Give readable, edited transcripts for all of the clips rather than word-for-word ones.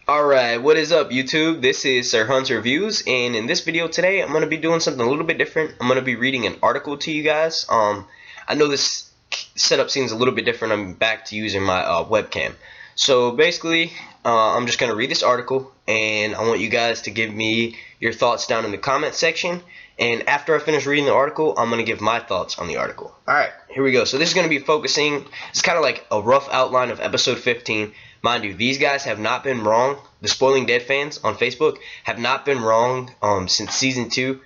Alright, what is up YouTube? This is Sir Hunter Reviews, and in this video today I'm going to be doing something a little bit different. I'm going to be reading an article to you guys. I know this setup seems a little bit different. I'm back to using my webcam. So basically, I'm just going to read this article, and I want you guys to give me your thoughts down in the comment section. And after I finish reading the article, I'm going to give my thoughts on the article. Alright, here we go. So this is going to be focusing, it's kind of like a rough outline of episode 15. Mind you, these guys have not been wrong. The Spoiling Dead fans on Facebook have not been wrong since season 2,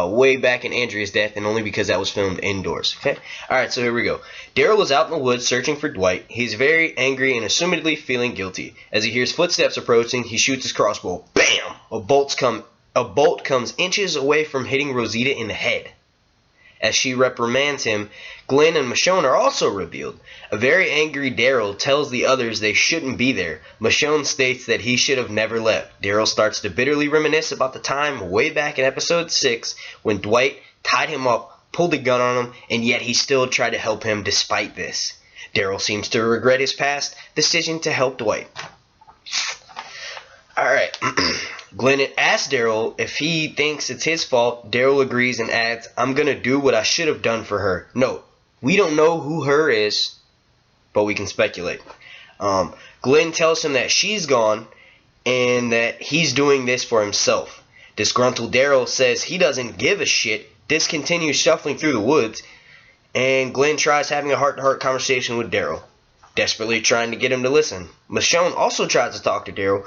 way back in Andrea's death, and only because that was filmed indoors. Okay? Alright, so here we go. Daryl is out in the woods searching for Dwight. He's very angry and assumedly feeling guilty. As he hears footsteps approaching, he shoots his crossbow. Bam! A bolt comes inches away from hitting Rosita in the head. As she reprimands him, Glenn and Michonne are also revealed. A very angry Daryl tells the others they shouldn't be there. Michonne states that he should have never left. Daryl starts to bitterly reminisce about the time way back in episode 6 when Dwight tied him up, pulled a gun on him, and yet he still tried to help him despite this. Daryl seems to regret his past decision to help Dwight. Alright. Glenn asks Daryl if he thinks it's his fault. Daryl agrees and adds, "I'm gonna do what I should have done for her." Note, we don't know who her is, but we can speculate. Glenn tells him that she's gone and that he's doing this for himself. Disgruntled Daryl says he doesn't give a shit, continues shuffling through the woods, and Glenn tries having a heart-to-heart conversation with Daryl, desperately trying to get him to listen. Michonne also tries to talk to Daryl.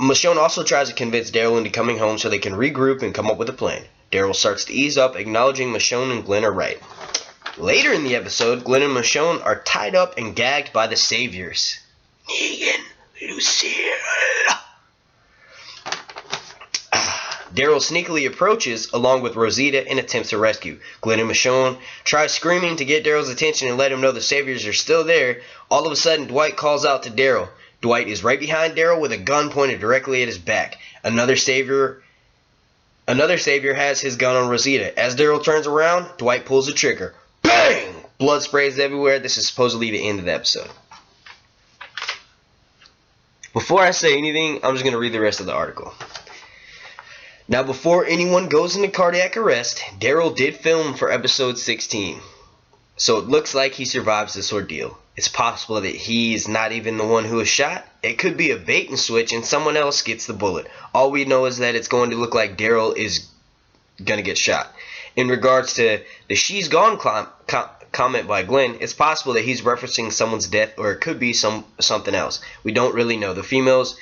Michonne also tries to convince Daryl into coming home so they can regroup and come up with a plan. Daryl starts to ease up, acknowledging Michonne and Glenn are right. Later in the episode, Glenn and Michonne are tied up and gagged by the Saviors. Negan, Lucille. Daryl sneakily approaches along with Rosita and attempts to rescue. Glenn and Michonne try screaming to get Daryl's attention and let him know the Saviors are still there. All of a sudden, Dwight calls out to Daryl. Dwight is right behind Daryl with a gun pointed directly at his back. Another Savior has his gun on Rosita. As Daryl turns around, Dwight pulls the trigger. Bang! Blood sprays everywhere. This is supposedly the end of the episode. Before I say anything, I'm just going to read the rest of the article. Now, before anyone goes into cardiac arrest, Daryl did film for episode 16. So it looks like he survives this ordeal. It's possible that he's not even the one who was shot. It could be a bait and switch and someone else gets the bullet. All we know is that it's going to look like Daryl is going to get shot. In regards to the "she's gone" comment by Glenn, it's possible that he's referencing someone's death, or it could be something else. We don't really know. The females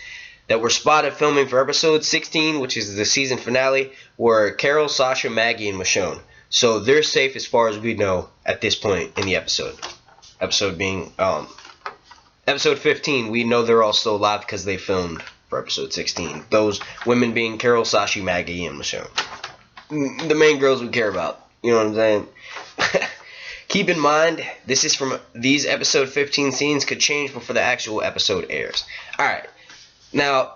that were spotted filming for episode 16, which is the season finale, were Carol, Sasha, Maggie, and Michonne. So they're safe as far as we know at this point in the episode. Episode being episode 15, we know they're all still alive because they filmed for episode 16. Those women being Carol, Sashi, Maggie, and Michonne. The main girls we care about. You know what I'm saying? Keep in mind, this is from these episode 15 scenes could change before the actual episode airs. Alright. Now,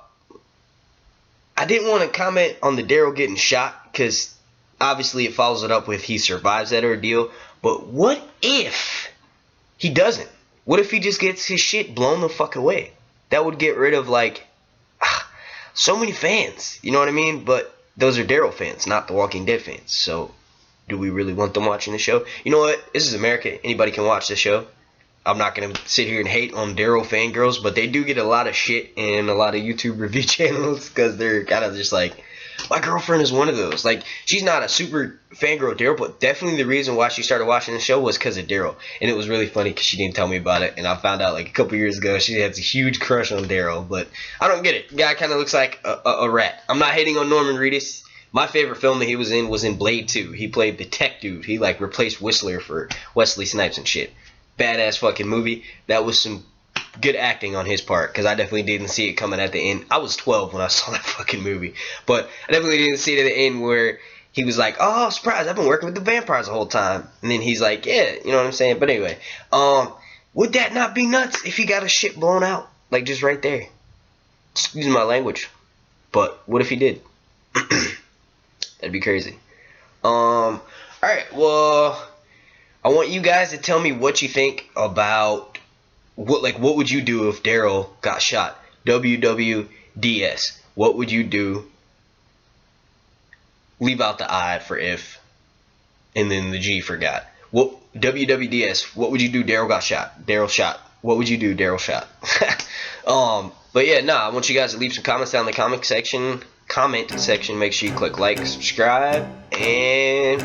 I didn't want to comment on the Daryl getting shot because obviously it follows it up with he survives that ordeal. But what if he doesn't? What if he just gets his shit blown the fuck away? That would get rid of, like, so many fans. You know what I mean? But those are Daryl fans, not the Walking Dead fans. So, do we really want them watching the show? You know what? This is America. Anybody can watch the show. I'm not going to sit here and hate on Daryl fangirls, but they do get a lot of shit in a lot of YouTube review channels because they're kind of just like, my girlfriend is one of those. Like, she's not a super fangirl of Daryl, but definitely the reason why she started watching the show was because of Daryl. And it was really funny because she didn't tell me about it. And I found out like a couple years ago she has a huge crush on Daryl. But I don't get it. The guy kind of looks like a rat. I'm not hating on Norman Reedus. My favorite film that he was in Blade 2. He played the tech dude. He like replaced Whistler for Wesley Snipes and shit. Badass fucking movie. That was some good acting on his part, because I definitely didn't see it coming at the end. I was 12 when I saw that fucking movie, but I definitely didn't see it at the end where he was like, "Oh, surprise, I've been working with the vampires the whole time," and then he's like, "Yeah," you know what I'm saying? But anyway, would that not be nuts if he got his shit blown out, like just right there? Excuse my language, but what if he did? That'd be crazy. Alright, well, I want you guys to tell me what you think about what would you do if Daryl got shot? WWDS. What would you do? Leave out the I for if, and then the G for got. What WWDS? What would you do? Daryl got shot. Daryl shot. What would you do? Daryl shot. But yeah, I want you guys to leave some comments down in the comment section. Make sure you click like, subscribe, and